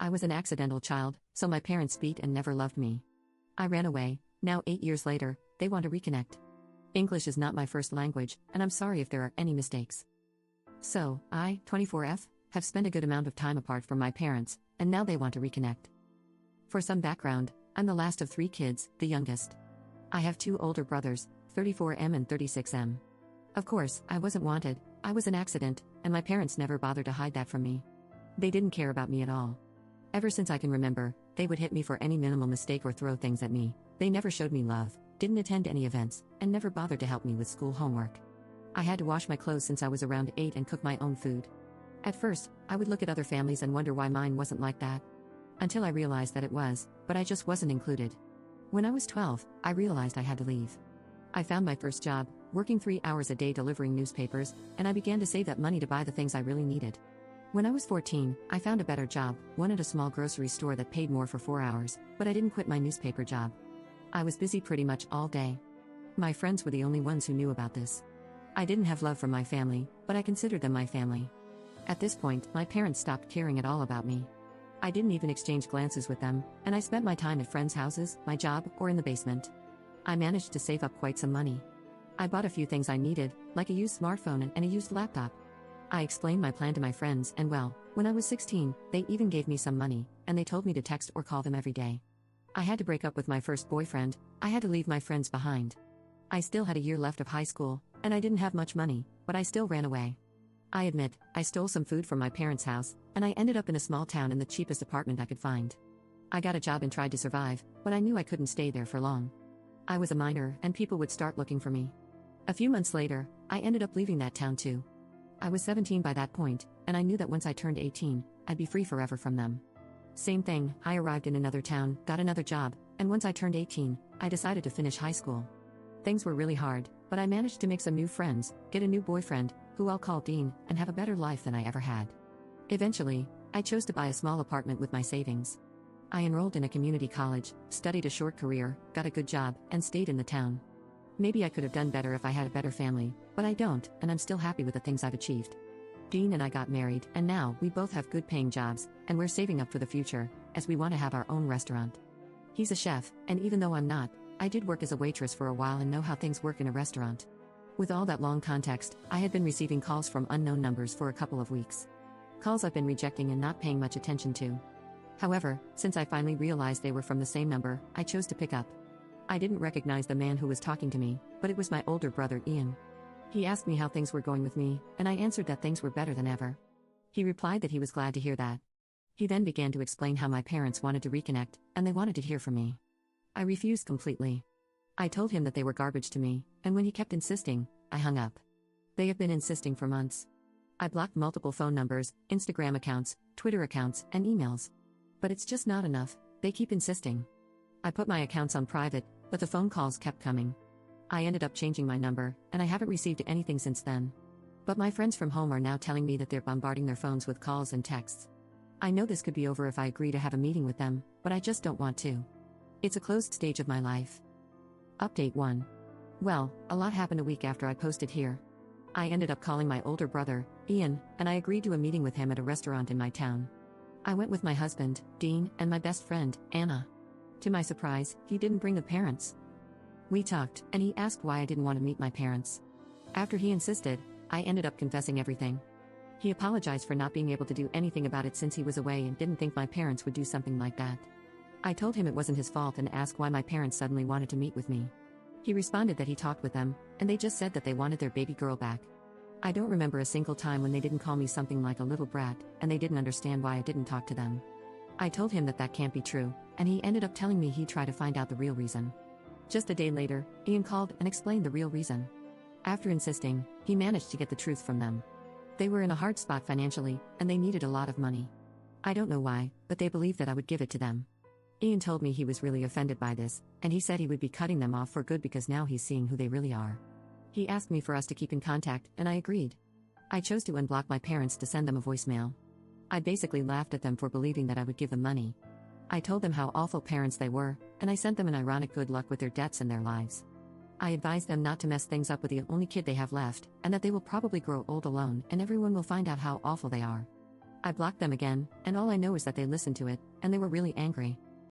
I was an accidental child, so my parents beat and never loved me. I ran away. Now 8 years later, they want to reconnect. English is not my first language, and I'm sorry if there are any mistakes. So, I, 24F, have spent a good amount of time apart from my parents, and now they want to reconnect. For some background, I'm the last of 3 kids, the youngest. I have 2 older brothers, 34M and 36M. Of course, I wasn't wanted, I was an accident, and my parents never bothered to hide that from me. They didn't care about me at all. Ever since I can remember, they would hit me for any minimal mistake or throw things at me. They never showed me love, didn't attend any events, and never bothered to help me with school homework. I had to wash my clothes since I was around 8 and cook my own food. At first, I would look at other families and wonder why mine wasn't like that. Until I realized that it was, but I just wasn't included. When I was 12, I realized I had to leave. I found my first job, working 3 hours a day delivering newspapers, and I began to save that money to buy the things I really needed. When I was 14, I found a better job, one at a small grocery store that paid more for 4 hours, but I didn't quit my newspaper job. I was busy pretty much all day. My friends were the only ones who knew about this. I didn't have love from my family, but I considered them my family. At this point, my parents stopped caring at all about me. I didn't even exchange glances with them, and I spent my time at friends' houses, my job, or in the basement. I managed to save up quite some money. I bought a few things I needed, like a used smartphone and a used laptop. I explained my plan to my friends, and well, when I was 16, they even gave me some money, and they told me to text or call them every day. I had to break up with my first boyfriend, I had to leave my friends behind. I still had a year left of high school, and I didn't have much money, but I still ran away. I admit, I stole some food from my parents' house, and I ended up in a small town in the cheapest apartment I could find. I got a job and tried to survive, but I knew I couldn't stay there for long. I was a minor, and people would start looking for me. A few months later, I ended up leaving that town too. I was 17 by that point, and I knew that once I turned 18, I'd be free forever from them. Same thing, I arrived in another town, got another job, and once I turned 18, I decided to finish high school. Things were really hard, but I managed to make some new friends, get a new boyfriend, who I'll call Dean, and have a better life than I ever had. Eventually, I chose to buy a small apartment with my savings. I enrolled in a community college, studied a short career, got a good job, and stayed in the town. Maybe I could have done better if I had a better family, but I don't, and I'm still happy with the things I've achieved. Dean and I got married, and now we both have good paying jobs, and we're saving up for the future, as we want to have our own restaurant. He's a chef, and even though I'm not, I did work as a waitress for a while and know how things work in a restaurant. With all that long context, I had been receiving calls from unknown numbers for a couple of weeks. Calls I've been rejecting and not paying much attention to. However, since I finally realized they were from the same number, I chose to pick up. I didn't recognize the man who was talking to me, but it was my older brother Ian. He asked me how things were going with me, and I answered that things were better than ever. He replied that he was glad to hear that. He then began to explain how my parents wanted to reconnect, and they wanted to hear from me. I refused completely. I told him that they were garbage to me, and when he kept insisting, I hung up. They have been insisting for months. I blocked multiple phone numbers, Instagram accounts, Twitter accounts, and emails. But it's just not enough, they keep insisting. I put my accounts on private, but the phone calls kept coming. I ended up changing my number, and I haven't received anything since then. But my friends from home are now telling me that they're bombarding their phones with calls and texts. I know this could be over if I agree to have a meeting with them, but I just don't want to. It's a closed stage of my life. Update 1. Well, a lot happened a week after I posted here. I ended up calling my older brother, Ian, and I agreed to a meeting with him at a restaurant in my town. I went with my husband, Dean, and my best friend, Anna. To my surprise, he didn't bring the parents. We talked, and he asked why I didn't want to meet my parents. After he insisted, I ended up confessing everything. He apologized for not being able to do anything about it since he was away and didn't think my parents would do something like that. I told him it wasn't his fault and asked why my parents suddenly wanted to meet with me. He responded that he talked with them, and they just said that they wanted their baby girl back. I don't remember a single time when they didn't call me something like a little brat, and they didn't understand why I didn't talk to them. I told him that that can't be true, and he ended up telling me he'd try to find out the real reason. Just a day later, Ian called and explained the real reason. After insisting, he managed to get the truth from them. They were in a hard spot financially, and they needed a lot of money. I don't know why, but they believed that I would give it to them. Ian told me he was really offended by this, and he said he would be cutting them off for good because now he's seeing who they really are. He asked me for us to keep in contact, and I agreed. I chose to unblock my parents to send them a voicemail. I basically laughed at them for believing that I would give them money. I told them how awful parents they were, and I sent them an ironic good luck with their debts and their lives. I advised them not to mess things up with the only kid they have left, and that they will probably grow old alone and everyone will find out how awful they are. I blocked them again, and all I know is that they listened to it, and they were really angry.